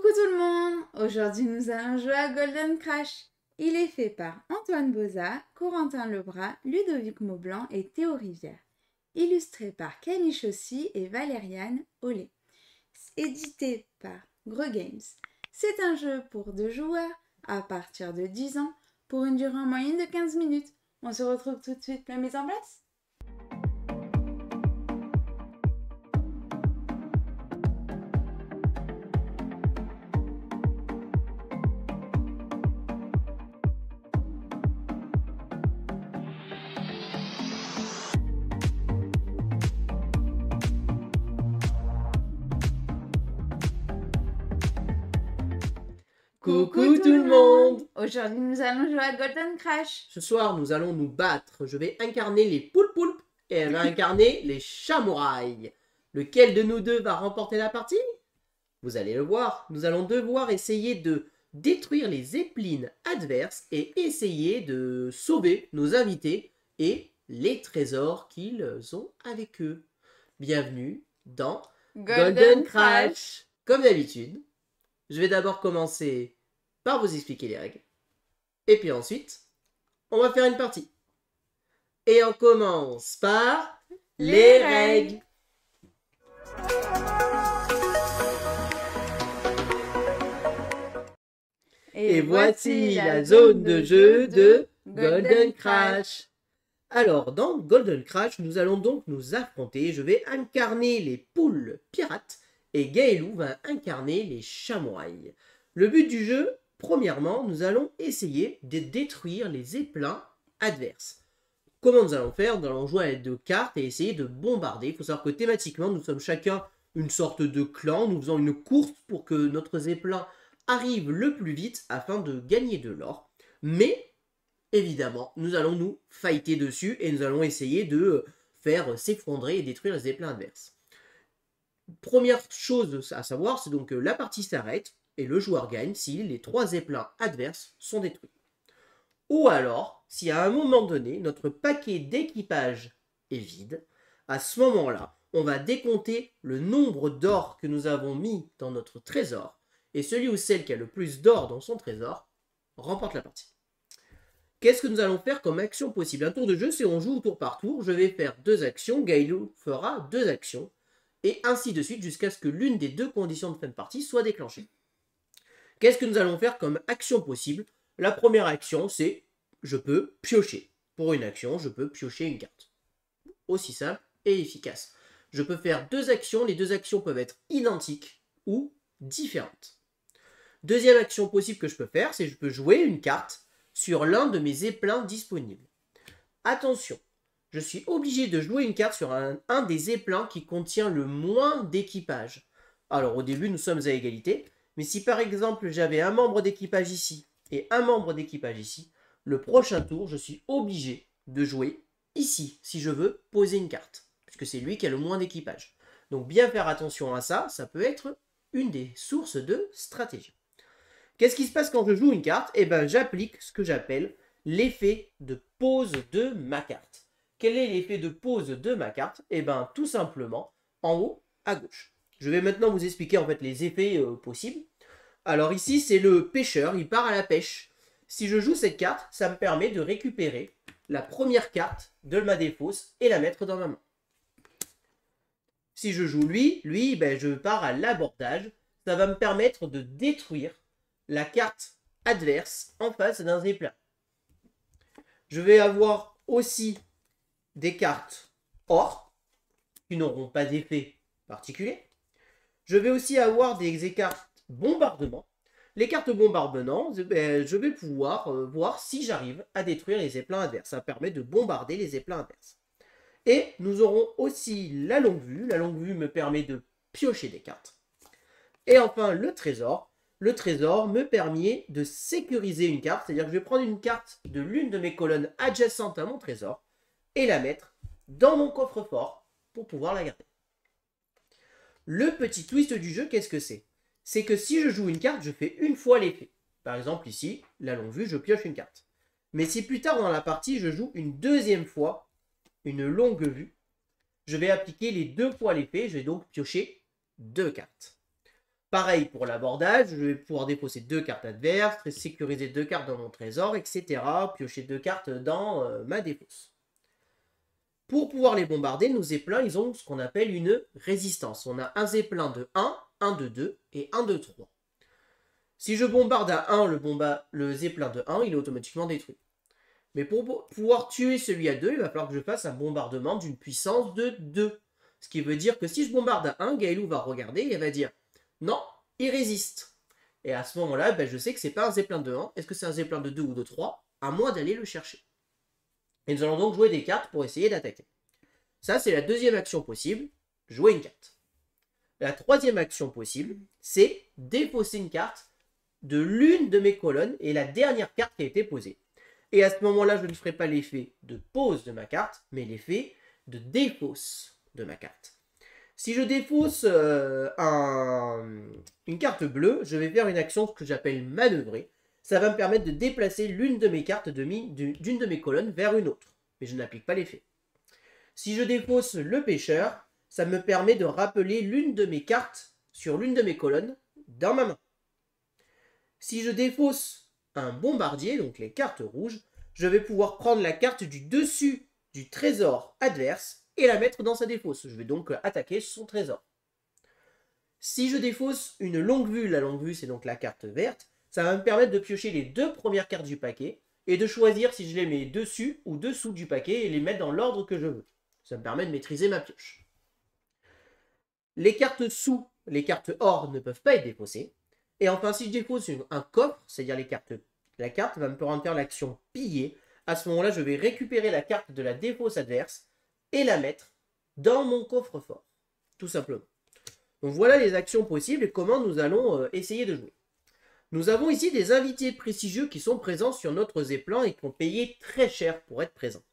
Coucou tout le monde! Aujourd'hui nous allons jouer à Golden Crash. Il est fait par Antoine Boza, Corentin Lebras, Ludovic Maublanc et Théo Rivière. Illustré par Camille Chaussy et Valériane Ollet. Édité par Greux Games. C'est un jeu pour 2 joueurs à partir de 10 ans pour une durée en moyenne de 15 minutes. On se retrouve tout de suite, la mise en place? Coucou tout le monde! Aujourd'hui nous allons jouer à Golden Crash. Ce soir, nous allons nous battre. Je vais incarner les poulpes et elle va incarner les chamouraïs. Lequel de nous deux va remporter la partie? Vous allez le voir. Nous allons devoir essayer de détruire les zeppelins adverses et essayer de sauver nos invités et les trésors qu'ils ont avec eux. Bienvenue dans Golden Crash. Comme d'habitude, je vais d'abord commencer par vous expliquer les règles. Et puis ensuite, on va faire une partie. Et on commence par les règles. Et voici la zone de jeu de Golden Crash. Alors, dans Golden Crash, nous allons donc nous affronter. Je vais incarner les poules pirates et Gaëlou va incarner les chamouraïs. Le but du jeu, premièrement, nous allons essayer de détruire les zeppelins adverses. Comment nous allons faire? Nous allons jouer à l'aide de cartes et essayer de bombarder. Il faut savoir que thématiquement, nous sommes chacun une sorte de clan. Nous faisons une course pour que notre zeppelin arrive le plus vite afin de gagner de l'or. Mais, évidemment, nous allons nous fighter dessus et nous allons essayer de faire s'effondrer et détruire les zeppelins adverses. Première chose à savoir, c'est donc que la partie s'arrête et le joueur gagne si les 3 zeppelins adverses sont détruits. Ou alors, si à un moment donné, notre paquet d'équipage est vide, à ce moment-là, on va décompter le nombre d'or que nous avons mis dans notre trésor, et celui ou celle qui a le plus d'or dans son trésor remporte la partie. Qu'est-ce que nous allons faire comme action possible? Un tour de jeu, c'est on joue tour par tour. Je vais faire 2 actions, Gaëlou fera 2 actions, et ainsi de suite jusqu'à ce que l'une des 2 conditions de fin de partie soit déclenchée. Qu'est-ce que nous allons faire comme action possible? La première action, c'est je peux piocher. Pour une action, je peux piocher une carte. Aussi simple et efficace. Je peux faire 2 actions, les 2 actions peuvent être identiques ou différentes. Deuxième action possible que je peux faire, c'est je peux jouer une carte sur l'un de mes zeppelins disponibles. Attention, je suis obligé de jouer une carte sur un des zeppelins qui contient le moins d'équipage. Alors au début, nous sommes à égalité, mais si par exemple j'avais un membre d'équipage ici et un membre d'équipage ici, le prochain tour, je suis obligé de jouer ici si je veux poser une carte, puisque c'est lui qui a le moins d'équipage. Donc bien faire attention à ça, ça peut être une des sources de stratégie. Qu'est-ce qui se passe quand je joue une carte? Eh bien, j'applique ce que j'appelle l'effet de pose de ma carte. Quel est l'effet de pose de ma carte? Eh bien, tout simplement, en haut à gauche. Je vais maintenant vous expliquer en fait les effets possibles. Alors ici, c'est le pêcheur, il part à la pêche. Si je joue cette carte, ça me permet de récupérer la première carte de ma défausse et la mettre dans ma main. Si je joue lui, ben, je pars à l'abordage. Ça va me permettre de détruire la carte adverse en face d'un zeppelin. Je vais avoir aussi des cartes or qui n'auront pas d'effet particulier. Je vais aussi avoir des cartes bombardement. Les cartes bombardement, je vais pouvoir voir si j'arrive à détruire les zeppelins adverses. Ça permet de bombarder les zeppelins adverses. Et nous aurons aussi la longue vue. La longue vue me permet de piocher des cartes. Et enfin, le trésor. Le trésor me permet de sécuriser une carte. C'est-à-dire que je vais prendre une carte de l'une de mes colonnes adjacentes à mon trésor et la mettre dans mon coffre-fort pour pouvoir la garder. Le petit twist du jeu, qu'est-ce que c'est? C'est que si je joue une carte, je fais une fois l'effet. Par exemple, ici, la longue vue, je pioche une carte. Mais si plus tard dans la partie, je joue une deuxième fois une longue vue, je vais appliquer les 2 fois l'effet. Je vais donc piocher 2 cartes. Pareil pour l'abordage, je vais pouvoir défausser 2 cartes adverses, sécuriser 2 cartes dans mon trésor, etc. Piocher 2 cartes dans ma défausse. Pour pouvoir les bombarder, nos zeppelins, ils ont ce qu'on appelle une résistance. On a un zeppelin de 1, un de 2 et un de 3. Si je bombarde à 1 le zeppelin de 1, il est automatiquement détruit. Mais pour pouvoir tuer celui à 2, il va falloir que je fasse un bombardement d'une puissance de 2. Ce qui veut dire que si je bombarde à 1, Gaëlou va regarder et elle va dire « Non, il résiste ». Et à ce moment-là, je sais que ce n'est pas un zeppelin de 1. Est-ce que c'est un zeppelin de 2 ou de 3? À moi d'aller le chercher. Et nous allons donc jouer des cartes pour essayer d'attaquer. Ça, c'est la deuxième action possible, jouer une carte. La troisième action possible, c'est défausser une carte de l'une de mes colonnes et la dernière carte qui a été posée. Et à ce moment-là, je ne ferai pas l'effet de pose de ma carte, mais l'effet de défausse de ma carte. Si je défausse une carte bleue, je vais faire une action que j'appelle manœuvrer. Ça va me permettre de déplacer l'une de mes cartes d'une de mes colonnes vers une autre. Mais je n'applique pas l'effet. Si je défausse le pêcheur, ça me permet de rappeler l'une de mes cartes sur l'une de mes colonnes dans ma main. Si je défausse un bombardier, donc les cartes rouges, je vais pouvoir prendre la carte du dessus du trésor adverse et la mettre dans sa défausse. Je vais donc attaquer son trésor. Si je défausse une longue vue, la longue vue c'est donc la carte verte, ça va me permettre de piocher les 2 premières cartes du paquet et de choisir si je les mets dessus ou dessous du paquet et les mettre dans l'ordre que je veux. Ça me permet de maîtriser ma pioche. Les cartes sous, les cartes or ne peuvent pas être défaussées. Et enfin, si je défausse un coffre, c'est-à-dire la carte va me permettre de faire l'action piller. À ce moment-là, je vais récupérer la carte de la défausse adverse et la mettre dans mon coffre-fort. Tout simplement. Donc voilà les actions possibles et comment nous allons essayer de jouer. Nous avons ici des invités prestigieux qui sont présents sur notre zeppelin et qui ont payé très cher pour être présents.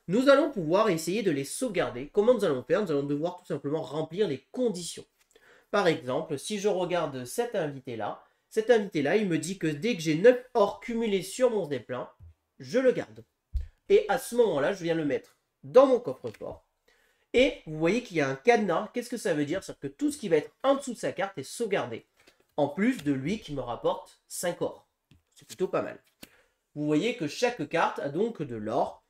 Nous allons pouvoir essayer de les sauvegarder. Comment nous allons faire? Nous allons devoir tout simplement remplir les conditions. Par exemple, si je regarde cet invité-là, il me dit que dès que j'ai 9 or cumulés sur mon zeppelin, je le garde. Et à ce moment-là, je viens le mettre dans mon coffre-fort. Et vous voyez qu'il y a un cadenas. Qu'est-ce que ça veut dire? C'est-à-dire que tout ce qui va être en dessous de sa carte est sauvegardé. En plus de lui qui me rapporte 5 or. C'est plutôt pas mal. Vous voyez que chaque carte a donc de l'or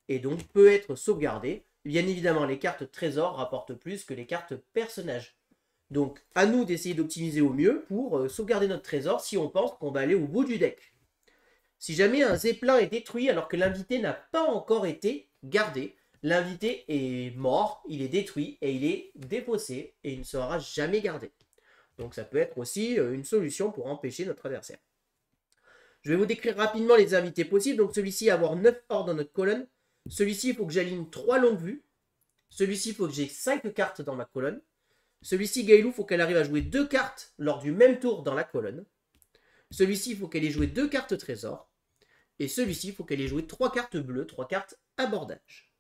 et donc peut être sauvegardée. Bien évidemment, les cartes trésors rapportent plus que les cartes personnages. Donc, à nous d'essayer d'optimiser au mieux pour sauvegarder notre trésor si on pense qu'on va aller au bout du deck. Si jamais un zeppelin est détruit alors que l'invité n'a pas encore été gardé, l'invité est mort, il est détruit et il est défaussé et il ne sera jamais gardé. Donc ça peut être aussi une solution pour empêcher notre adversaire. Je vais vous décrire rapidement les invités possibles. Donc celui-ci avoir 9 or dans notre colonne. Celui-ci, il faut que j'aligne 3 longues vues. Celui-ci, il faut que j'ai 5 cartes dans ma colonne. Celui-ci, Gaëlou, il faut qu'elle arrive à jouer 2 cartes lors du même tour dans la colonne. Celui-ci, il faut qu'elle ait joué 2 cartes trésor. Et celui-ci, il faut qu'elle ait joué 3 cartes bleues, 3 cartes abordage.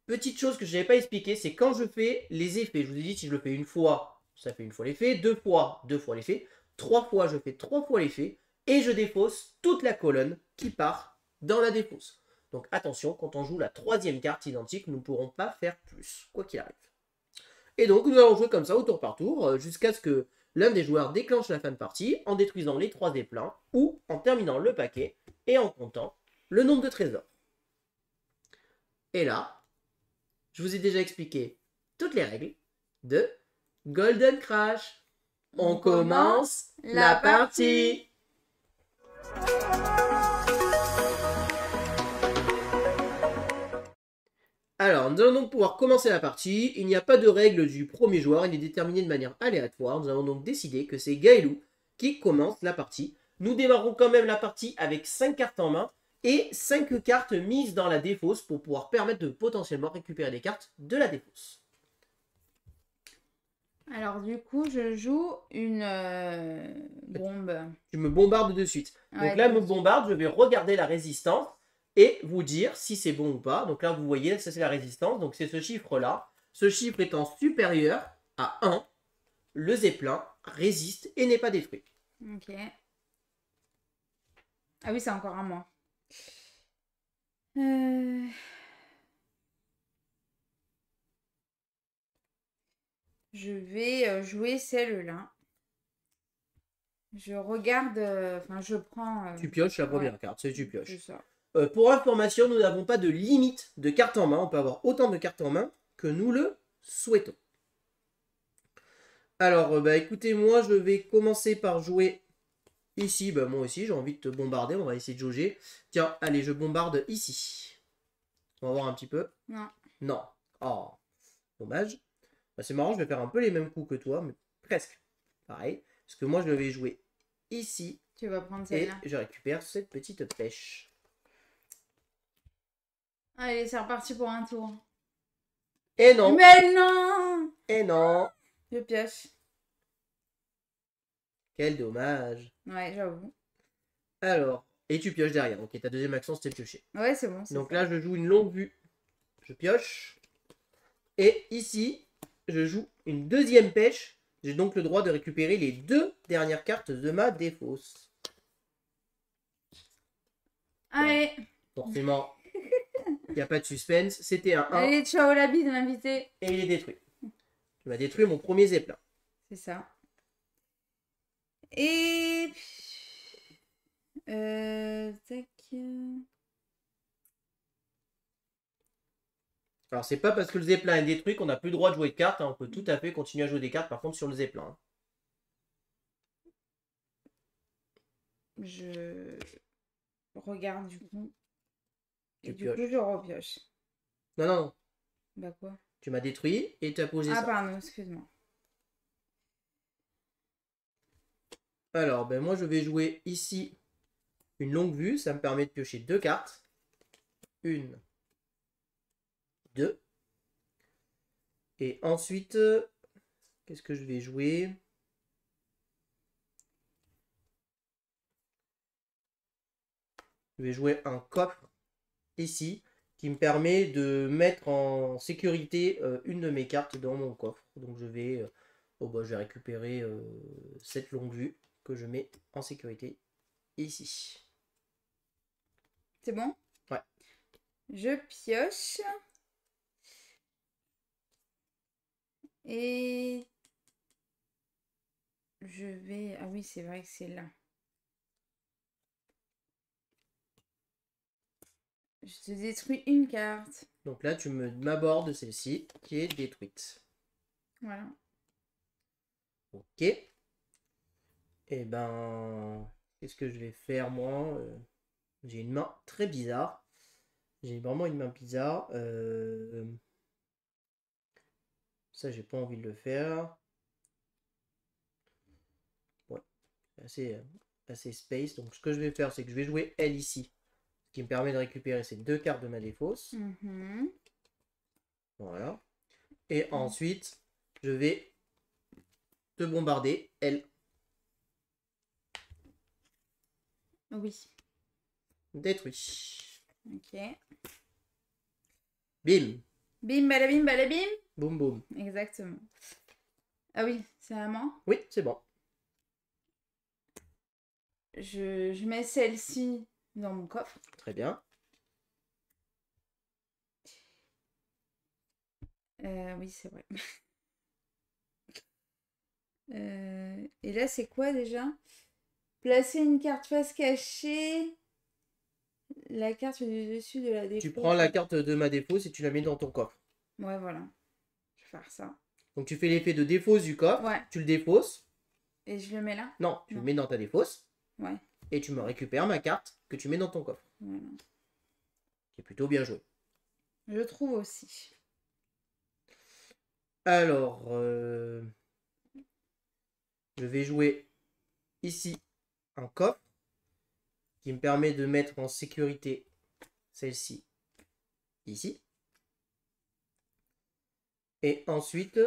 Petite chose que je n'avais pas expliqué, c'est quand je fais les effets. Je vous ai dit, si je le fais une fois, ça fait une fois l'effet. 2 fois l'effet. 3 fois, je fais 3 fois l'effet. Et je défausse toute la colonne qui part dans la défausse. Donc attention, quand on joue la 3e carte identique, nous ne pourrons pas faire plus, quoi qu'il arrive. Et donc nous allons jouer comme ça au tour par tour, jusqu'à ce que l'un des joueurs déclenche la fin de partie en détruisant les 3 zeppelins ou en terminant le paquet et en comptant le nombre de trésors. Et là, je vous ai déjà expliqué toutes les règles de Golden Crash. On commence la partie. Alors, nous allons donc pouvoir commencer la partie. Il n'y a pas de règle du premier joueur, il est déterminé de manière aléatoire. Nous allons donc décider que c'est Gaëlou qui commence la partie. Nous démarrons quand même la partie avec 5 cartes en main et 5 cartes mises dans la défausse pour pouvoir permettre de potentiellement récupérer des cartes de la défausse. Alors du coup, je joue une bombe. Tu me bombardes de suite. Ouais, donc là, me bombarde, je vais regarder la résistance et vous dire si c'est bon ou pas. Donc là, vous voyez, ça c'est la résistance. Donc c'est ce chiffre-là. Ce chiffre étant supérieur à 1, le zeppelin résiste et n'est pas détruit. Ok. Ah oui, c'est encore un moins. Je vais jouer celle-là. Je regarde, enfin je prends... Tu pioches la ouais, première carte, c'est tu c'est pioches. ça. Pour information, nous n'avons pas de limite de cartes en main. On peut avoir autant de cartes en main que nous le souhaitons. Alors, bah écoutez, moi je vais commencer par jouer ici. Bah moi aussi, j'ai envie de te bombarder. On va essayer de jauger. Tiens, allez, je bombarde ici. On va voir un petit peu. Non. Non. Oh, dommage. Bah, c'est marrant, je vais faire un peu les mêmes coups que toi, mais presque pareil. Parce que moi, je vais jouer ici. Tu vas prendre Et celle-là. je récupère cette petite pêche. Allez, c'est reparti pour un tour. Et non. Mais non! Et non. Je pioche. Quel dommage. Ouais, j'avoue. Alors, et tu pioches derrière. Ok, ta deuxième action, c'était piocher. Ouais, c'est bon. Donc là, je joue une longue vue. Je pioche. Et ici, je joue une deuxième pêche. J'ai donc le droit de récupérer les 2 dernières cartes de ma défausse. Allez. Forcément, il n'y a pas de suspense. C'était un 1. Allez, ciao la bise, l'invité. Et il est détruit. Tu m'as détruit mon premier zeppelin. C'est ça. Et... tac... Alors, c'est pas parce que le zeppelin est détruit qu'on n'a plus le droit de jouer de cartes. Hein. On peut tout à fait continuer à jouer des cartes, par contre, sur le zeppelin. Hein. Je regarde du coup. Et Tu du coup, pioches. je repioche. Non, non, non. Bah quoi? Tu m'as détruit et tu as posé ça. Ah pardon, excuse-moi. Alors, ben moi, je vais jouer ici une longue vue. Ça me permet de piocher 2 cartes. 1, 2. Et ensuite, qu'est-ce que je vais jouer? Je vais jouer un coffre ici qui me permet de mettre en sécurité une de mes cartes dans mon coffre. Donc je vais, je vais récupérer cette longue vue que je mets en sécurité ici. C'est bon? Ouais. Je pioche. Et je vais... Ah oui, c'est vrai que c'est là. Je te détruis une carte. Donc là, tu m'abordes celle-ci qui est détruite. Voilà. Ok. Et ben, qu'est-ce que je vais faire moi? J'ai une main très bizarre. J'ai vraiment une main bizarre. Ça, j'ai pas envie de le faire. Ouais, assez space. Donc, ce que je vais faire, c'est que je vais jouer elle ici. Ce qui me permet de récupérer ces 2 cartes de ma défausse. Voilà. Et ensuite, je vais te bombarder elle. Oui. Détruit. Ok. Bim. Bim, balabim, balabim. Boum, boum. Exactement. Ah oui, c'est à moi. Oui, c'est bon. Je mets celle-ci dans mon coffre. Très bien. Oui, c'est vrai. Et là, c'est quoi déjà? Placer une carte face cachée. La carte du dessus de la défausse. Tu prends la carte de ma défausse et tu la mets dans ton coffre. Ouais, voilà. Je vais faire ça. Donc tu fais l'effet de défausse du coffre. Ouais. Tu le défausses. Et je le mets là? Non, tu le mets dans ta défausse. Ouais. Et tu me récupères ma carte que tu mets dans ton coffre. Voilà. Qui est plutôt bien joué. Je trouve aussi. Alors, je vais jouer ici un coffre qui me permet de mettre en sécurité celle-ci ici. Et ensuite,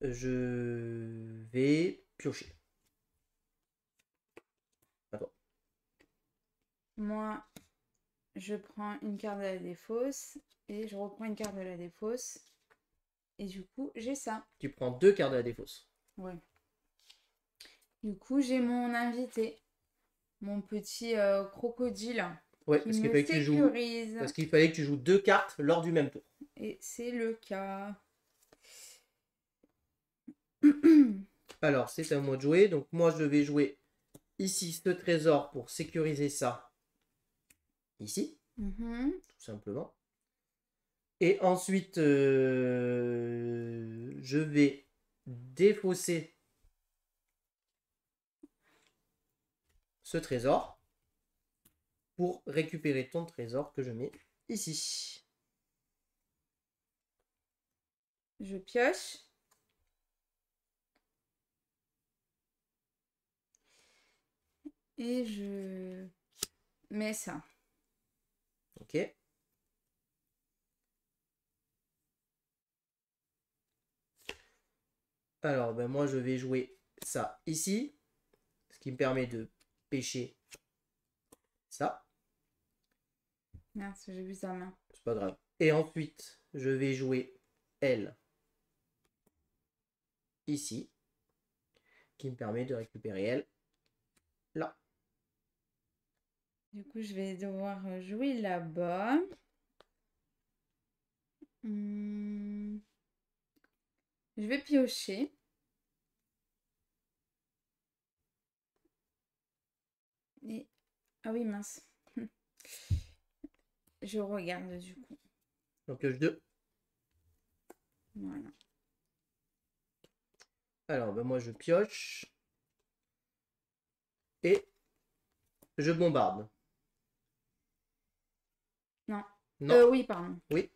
je vais piocher. Attends. Moi, je prends une carte de la défausse et je reprends une carte de la défausse. Et du coup, j'ai ça. Tu prends 2 cartes de la défausse. Ouais. Du coup, j'ai mon invité. Mon petit crocodile. Ouais, Qui parce qu'il me fallait que tu joues. sécurise. Parce qu'il fallait que tu joues 2 cartes lors du même tour. Et c'est le cas. Alors, c'est à moi de jouer. Donc, moi, je vais jouer ici ce trésor pour sécuriser ça. Ici, tout simplement. Et ensuite, je vais défausser ce trésor pour récupérer ton trésor que je mets ici. Je pioche. Et je mets ça. Ok. Alors, ben moi, je vais jouer ça ici. Ce qui me permet de pêcher ça. Merde, j'ai vu sa main. C'est pas grave. Et ensuite, je vais jouer elle ici. Qui me permet de récupérer elle là. Du coup, je vais devoir jouer là-bas. Je vais piocher. Et... Ah oui, mince. Je regarde du coup. Donc pioche 2. Voilà. Alors, ben moi, je pioche. Et je bombarde. Non. Non. Oui, pardon. Oui.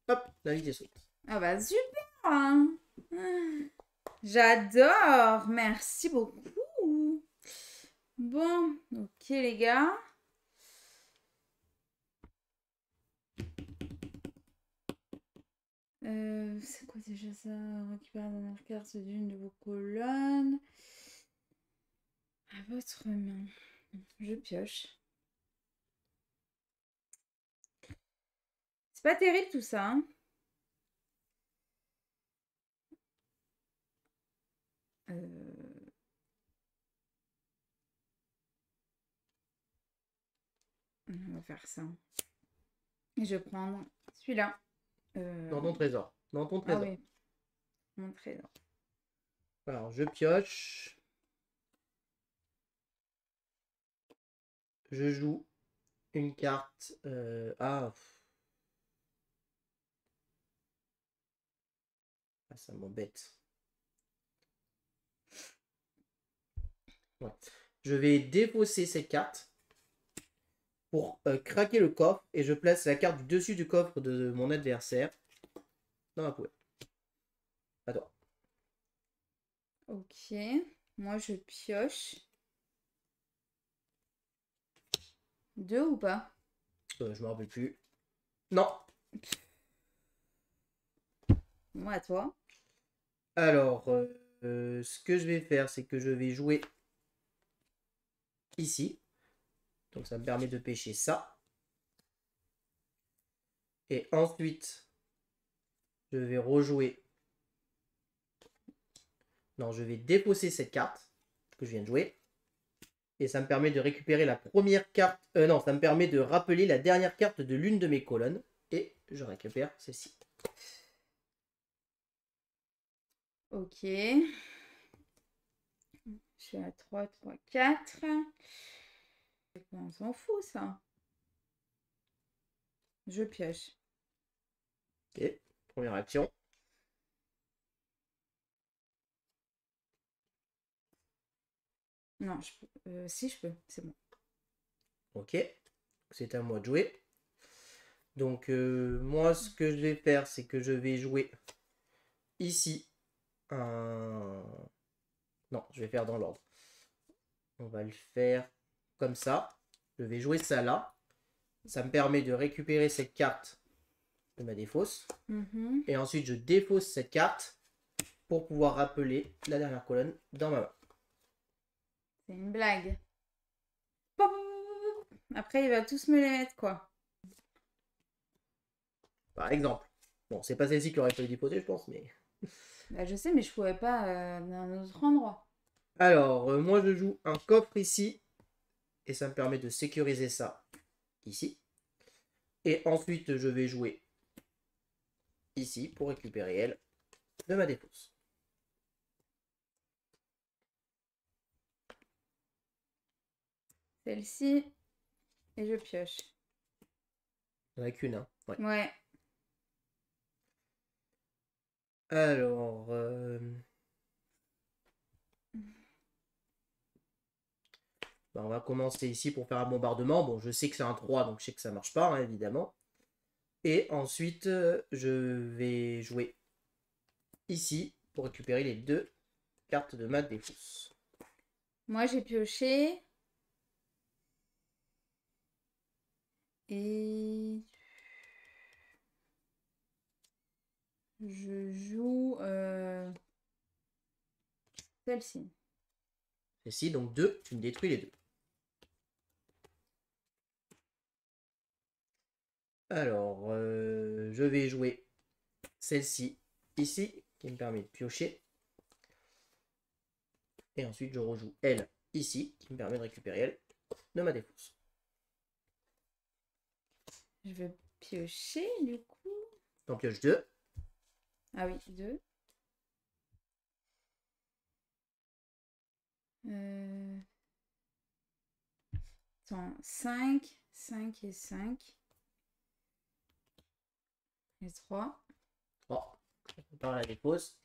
Hop, la vitesse saute. Ah bah super, hein. J'adore. Merci beaucoup. Bon, ok les gars. C'est quoi déjà ça? Récupérer la dernière carte d'une de vos colonnes. À votre main. Je pioche. C'est pas terrible tout ça, hein. On va faire ça. Et je vais prendre celui-là. Dans ton trésor. Dans ton Ah trésor. oui, mon trésor. Alors, je pioche. Je joue une carte. Ah, ça m'embête. Ouais. Je vais défausser cette carte pour craquer le coffre et je place la carte du dessus du coffre de mon adversaire dans la poubelle. À toi. Ok, moi je pioche. 2 ou pas? Je me rappelle plus. Non. Moi à toi. Alors, ce que je vais faire, c'est que je vais jouer ici. Donc ça me permet de pêcher ça. Et ensuite, je vais rejouer. Non, je vais défausser cette carte que je viens de jouer. Et ça me permet de récupérer la première carte. Non, ça me permet de rappeler la dernière carte de l'une de mes colonnes. Et je récupère celle-ci. Ok. Je suis à 3, 3, 4. On s'en fout ça. Je pioche. Ok, première action. Non, si je peux, c'est bon. Ok, c'est à moi de jouer. Donc moi, ce que je vais faire, c'est que je vais jouer ici un... Non, je vais faire dans l'ordre. On va le faire comme ça. Je vais jouer ça là. Ça me permet de récupérer cette carte de ma défausse. Et ensuite, je défausse cette carte pour pouvoir rappeler la dernière colonne dans ma main. C'est une blague. Après, il va tous me les mettre, quoi. Par exemple. Bon, c'est pas celle-ci qui aurait fallu déposer, je pense, mais... Bah, je sais, mais je pouvais pas d'un autre endroit. Alors, moi, je joue un coffre ici. Et ça me permet de sécuriser ça ici. Et ensuite, je vais jouer ici pour récupérer elle de ma défausse. celle-ci. Et je pioche. Il n'y en a qu'une, hein. Ouais. Ouais. Alors, bah, on va commencer ici pour faire un bombardement. Bon, je sais que c'est un 3, donc je sais que ça marche pas, hein, évidemment. Et ensuite, je vais jouer ici pour récupérer les 2 cartes de ma défausse. Moi, j'ai pioché. Et je joue celle-ci. Celle-ci, donc 2, tu me détruis les 2. Alors, je vais jouer celle-ci ici, qui me permet de piocher. Et ensuite, je rejoue elle ici, qui me permet de récupérer elle de ma défausse. Je vais piocher du coup. T'en pioches 2. Ah oui, 2. 5. 5 et 5. Et 3. Oh, on prépare la défausse.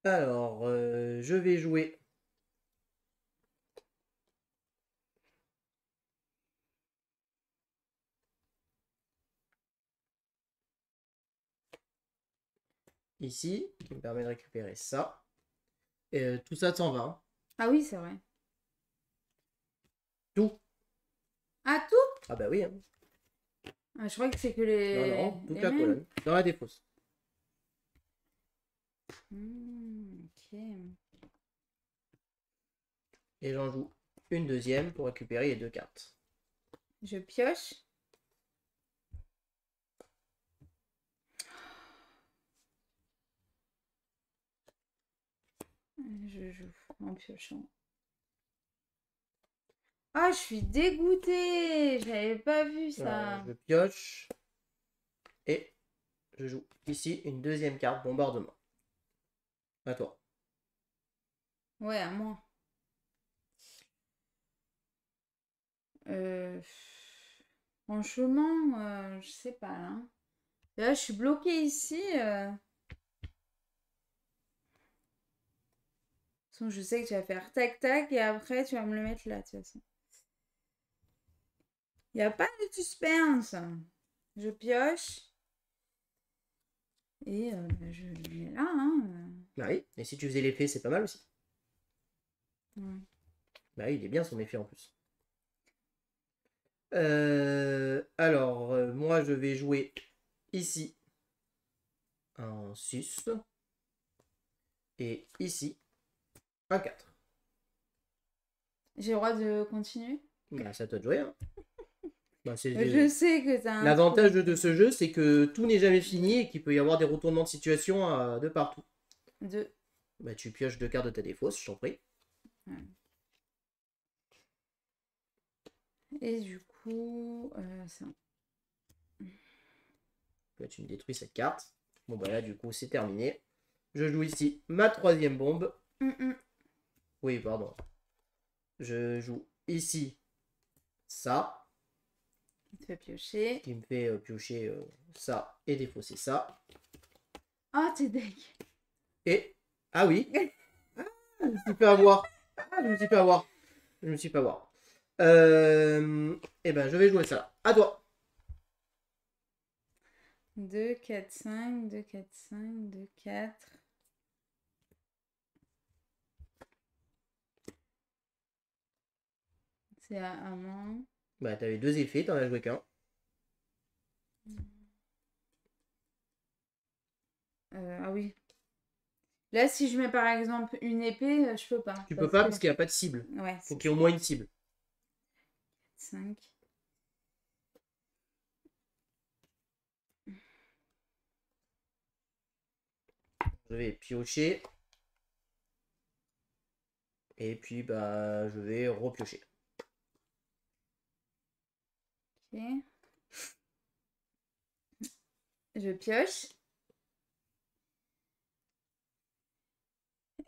Alors, je vais jouer ici, qui me permet de récupérer ça. Et tout ça s'en va. Hein. Ah oui, c'est vrai. Tout. Ah, tout? Ah bah oui. Hein. Ah, je crois que c'est que les. Non, toute les la mêmes. colonne. Dans la défausse. Ok. Et j'en joue une deuxième pour récupérer les 2 cartes. Je pioche. Je joue en piochant. Ah, je suis dégoûtée. J'avais pas vu ça. Alors, je pioche. Et je joue ici une deuxième carte bombardement. À toi. Ouais, à moi. Euh, Franchement, je sais pas là. Là, je suis bloquée ici. De toute façon, je sais que tu vas faire tac tac et après tu vas me le mettre là de toute façon. Il n'y a pas de suspense. Je pioche. Et je le mets là. Hein. Bah oui, et si tu faisais l'effet, c'est pas mal aussi. Ouais. Bah oui, il est bien son effet en plus. Alors, moi je vais jouer ici un 6 et ici un 4. J'ai le droit de continuer? Bah ça doit jouer. Hein. Bah, Je sais que t'as un l'avantage truc. de ce jeu, c'est que tout n'est jamais fini et qu'il peut y avoir des retournements de situation de partout. 2. Bah tu pioches 2 cartes de ta défausse, je t'en prie. Ouais. Et du coup, ça. Là, tu me détruis cette carte. Bon bah là du coup c'est terminé. Je joue ici ma 3e bombe. Oui, pardon. Je joue ici ça. Il te fait piocher. Qui me fait piocher ça et défausser ça. Ah, t'es deg. Et... Ah oui. Ah, je me suis fait avoir. Ah, je me suis fait avoir. Je me suis fait avoir. Et ben je vais jouer ça. À toi. 2, 4, 5, 2, 4, 5, 2, 4. C'est à moi. Bah t'avais 2 effets, t'en as joué qu'un. Ah oui. Là, si je mets par exemple une épée, je peux pas. Tu peux pas parce qu'il n'y a pas de cible. Ouais. Faut qu'il y ait au moins une cible. 5. Je vais piocher. Et puis bah je vais repiocher. Ok. Je pioche.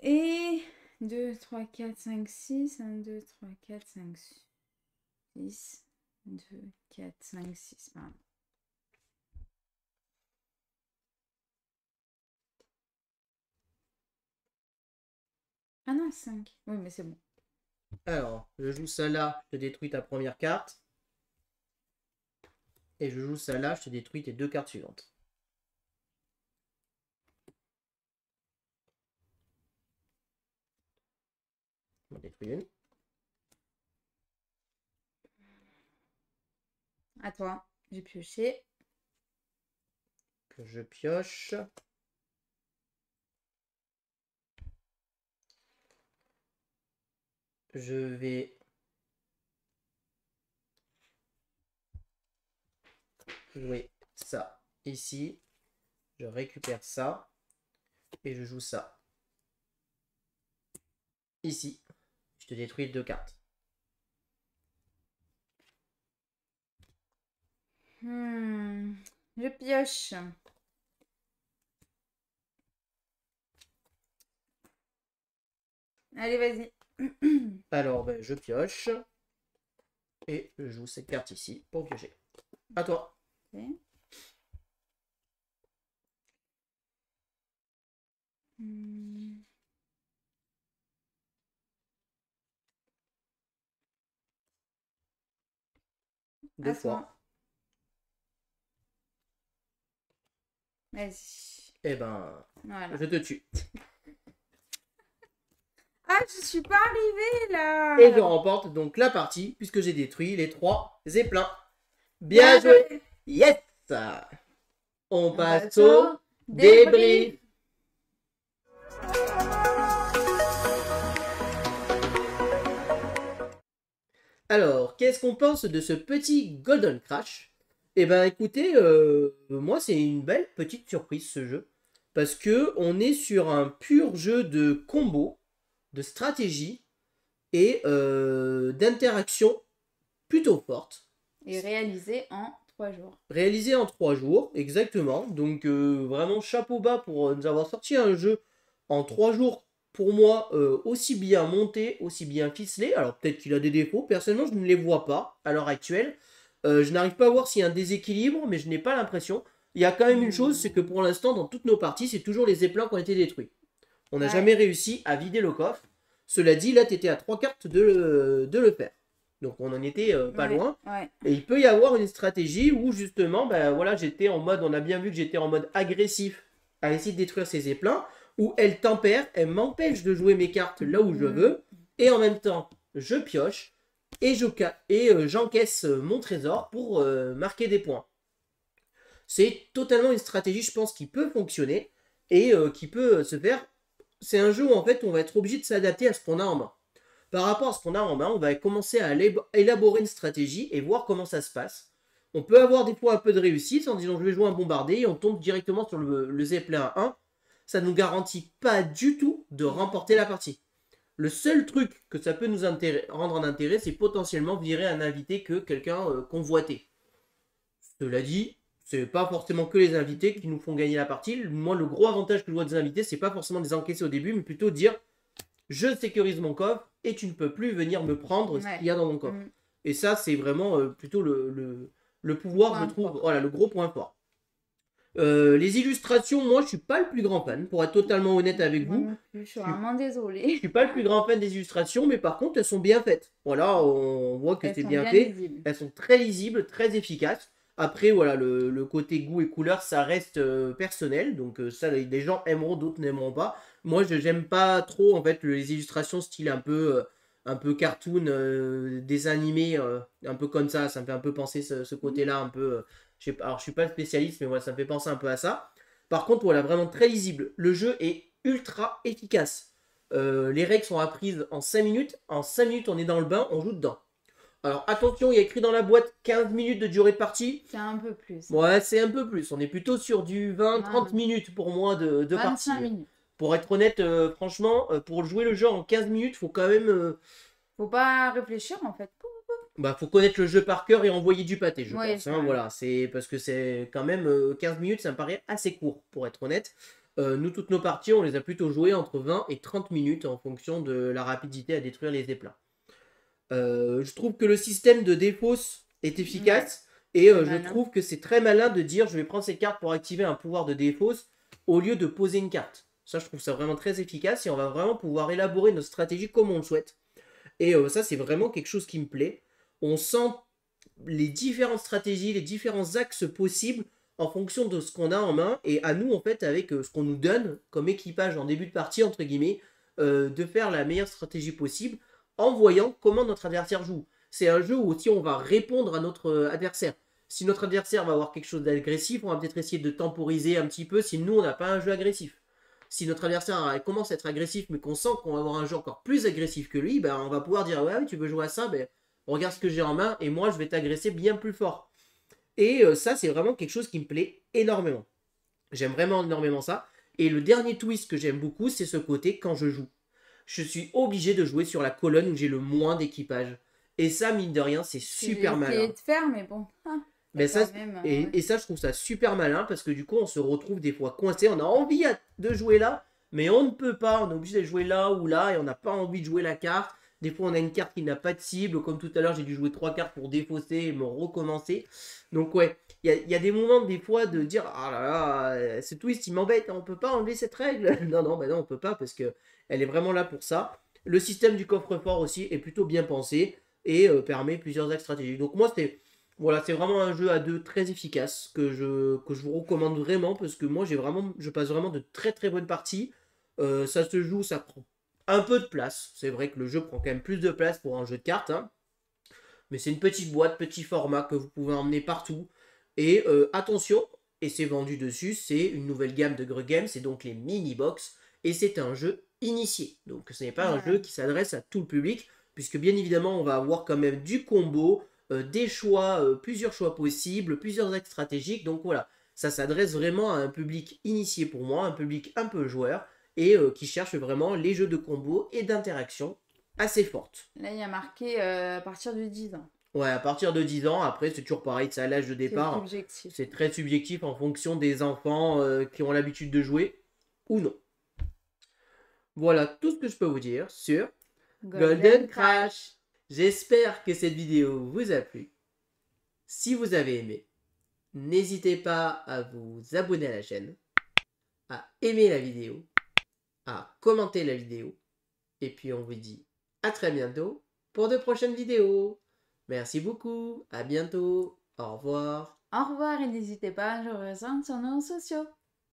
Et 2, 3, 4, 5, 6. 1, 2, 3, 4, 5, 6. 2, 4, 5, 6. Pardon. Ah non, 5. Oui, mais c'est bon. Alors, je joue ça là, je te détruis ta première carte. Et je joue ça là, je te détruis tes 2 cartes suivantes. On en détruit une. À toi. J'ai pioché. Que je pioche. Je vais jouer ça ici. Je récupère ça. Et je joue ça ici. Je te détruis 2 cartes. Je pioche. Allez, vas-y. Alors, ben, je pioche. Et je joue cette carte ici pour piocher. À toi. Ok. Deux À fois. toi. Vas-y. Eh ben, Voilà. je te tue. Ah, je suis pas arrivée là. Et je remporte donc la partie puisque j'ai détruit les 3 zeppelins. Bien joué. Yes. On passe au débrief. Alors, qu'est-ce qu'on pense de ce petit Golden Crash? Eh ben, écoutez, moi, c'est une belle petite surprise, ce jeu. Parce que on est sur un pur jeu de combo, de stratégie et d'interaction plutôt forte. Et réalisé en 3 jours. Réalisé en 3 jours, exactement. Donc, vraiment, chapeau bas pour nous avoir sorti un jeu en 3 jours. Pour moi, aussi bien monté, aussi bien ficelé. Alors peut-être qu'il a des défauts. Personnellement, je ne les vois pas à l'heure actuelle. Je n'arrive pas à voir s'il y a un déséquilibre, mais je n'ai pas l'impression. Il y a quand même une chose, c'est que pour l'instant, dans toutes nos parties, c'est toujours les zeppelins qui ont été détruits. On n'a jamais réussi à vider le coffre. Cela dit, là, tu étais à 3 cartes de le faire. Donc on en était pas loin. Et il peut y avoir une stratégie où justement, ben voilà, j'étais en mode, on a bien vu que j'étais en mode agressif à essayer de détruire ces zeppelins, où elle tempère, elle m'empêche de jouer mes cartes là où je veux, et en même temps, je pioche, et j'encaisse mon trésor pour marquer des points. C'est totalement une stratégie, je pense, qui peut fonctionner, et qui peut se faire. C'est un jeu où en fait, on va être obligé de s'adapter à ce qu'on a en main. Par rapport à ce qu'on a en main, on va commencer à élaborer une stratégie et voir comment ça se passe. On peut avoir des fois un peu de réussite en disant je vais jouer un bombardé et on tombe directement sur le Zeppelin 1. Ça ne nous garantit pas du tout de remporter la partie. Le seul truc que ça peut nous rendre en intérêt, c'est potentiellement virer un invité que quelqu'un convoité. Cela dit, c'est pas forcément que les invités qui nous font gagner la partie. Moi, le gros avantage que je vois des invités, c'est pas forcément des encaisser au début, mais plutôt dire je sécurise mon coffre et tu ne peux plus venir me prendre ce qu'il y a dans mon coffre. Et ça, c'est vraiment plutôt le pouvoir, je trouve, voilà, le gros point fort. Les illustrations, moi, je suis pas le plus grand fan, pour être totalement honnête avec vous. Je suis vraiment désolée. Je suis pas le plus grand fan des illustrations, mais par contre, elles sont bien faites. Voilà, on voit que c'est bien fait. Lisibles. Elles sont très lisibles, très efficaces. Après, voilà, le côté goût et couleur, ça reste personnel. Donc ça, les gens aimeront, d'autres n'aimeront pas. Moi, je n'aime pas trop, en fait, les illustrations style un peu cartoon, dessin animé, un peu comme ça. Ça me fait un peu penser ce côté-là, un peu... alors, je suis pas le spécialiste, mais voilà, ça me fait penser un peu à ça. Par contre, voilà, vraiment très lisible. Le jeu est ultra efficace. Les règles sont apprises en 5 minutes. En 5 minutes, on est dans le bain, on joue dedans. Alors attention, il y a écrit dans la boîte 15 minutes de durée de partie. C'est un peu plus. Ouais, c'est un peu plus. On est plutôt sur du 20-30 minutes pour moi de partie. Minutes. Pour être honnête, franchement, pour jouer le jeu en 15 minutes, faut quand même... Faut pas réfléchir en fait. Bah, faut connaître le jeu par cœur et envoyer du pâté, je pense. Hein, voilà, c'est parce que c'est quand même 15 minutes, ça me paraît assez court, pour être honnête. Nous, toutes nos parties, on les a plutôt jouées entre 20 et 30 minutes en fonction de la rapidité à détruire les éplats. Je trouve que le système de défausse est efficace. Et je trouve que c'est très malin de dire je vais prendre cette carte pour activer un pouvoir de défausse au lieu de poser une carte. Ça, je trouve ça vraiment très efficace et on va vraiment pouvoir élaborer notre stratégie comme on le souhaite. Et ça, c'est vraiment quelque chose qui me plaît. On sent les différentes stratégies, les différents axes possibles en fonction de ce qu'on a en main. Et à nous, en fait, avec ce qu'on nous donne comme équipage en début de partie, entre guillemets, de faire la meilleure stratégie possible en voyant comment notre adversaire joue. C'est un jeu où aussi on va répondre à notre adversaire. Si notre adversaire va avoir quelque chose d'agressif, on va peut-être essayer de temporiser un petit peu si nous, on n'a pas un jeu agressif. Si notre adversaire commence à être agressif, mais qu'on sent qu'on va avoir un jeu encore plus agressif que lui, ben, on va pouvoir dire ouais, tu veux jouer à ça, ben, regarde ce que j'ai en main et moi, je vais t'agresser bien plus fort. Et ça, c'est vraiment quelque chose qui me plaît énormément. J'aime vraiment énormément ça. Et le dernier twist que j'aime beaucoup, c'est ce côté quand je joue. Je suis obligé de jouer sur la colonne où j'ai le moins d'équipage. Et ça, mine de rien, c'est super malin. J'ai essayé de faire, mais bon. Mais ça, et ça, je trouve ça super malin parce que du coup, on se retrouve des fois coincé. On a envie de jouer là, mais on ne peut pas. On est obligé de jouer là ou là et on n'a pas envie de jouer la carte. Des fois, on a une carte qui n'a pas de cible. Comme tout à l'heure, j'ai dû jouer 3 cartes pour défausser et me recommencer. Donc, ouais, il y a des moments, des fois, de dire ah là là, ce twist, il m'embête. On peut pas enlever cette règle. Non, non, bah non, on peut pas parce que elle est vraiment là pour ça. Le système du coffre-fort aussi est plutôt bien pensé et permet plusieurs axes stratégiques. Donc, moi, voilà, c'est vraiment un jeu à deux très efficace que je vous recommande vraiment parce que moi je passe vraiment de très très bonnes parties. Ça se joue, ça prend un peu de place. C'est vrai que le jeu prend quand même plus de place pour un jeu de cartes, hein. Mais c'est une petite boîte, petit format que vous pouvez emmener partout. Et attention, et c'est vendu dessus, c'est une nouvelle gamme de Greg Games, c'est donc les mini-box. Et c'est un jeu initié. Donc ce n'est pas un jeu qui s'adresse à tout le public, puisque bien évidemment on va avoir quand même du combo, des choix, plusieurs choix possibles, plusieurs axes stratégiques. Donc voilà, ça s'adresse vraiment à un public initié pour moi, un public un peu joueur, et qui cherche vraiment les jeux de combo et d'interaction assez fortes. Là, il y a marqué à partir de 10 ans. Ouais, à partir de 10 ans, après c'est toujours pareil, c'est à l'âge de départ. C'est très subjectif en fonction des enfants qui ont l'habitude de jouer ou non. Voilà tout ce que je peux vous dire sur Golden Crash. J'espère que cette vidéo vous a plu. Si vous avez aimé, n'hésitez pas à vous abonner à la chaîne, à aimer la vidéo, à commenter la vidéo. Et puis on vous dit à très bientôt pour de prochaines vidéos. Merci beaucoup, à bientôt, au revoir. Au revoir et n'hésitez pas à nous rejoindre sur nos réseaux sociaux.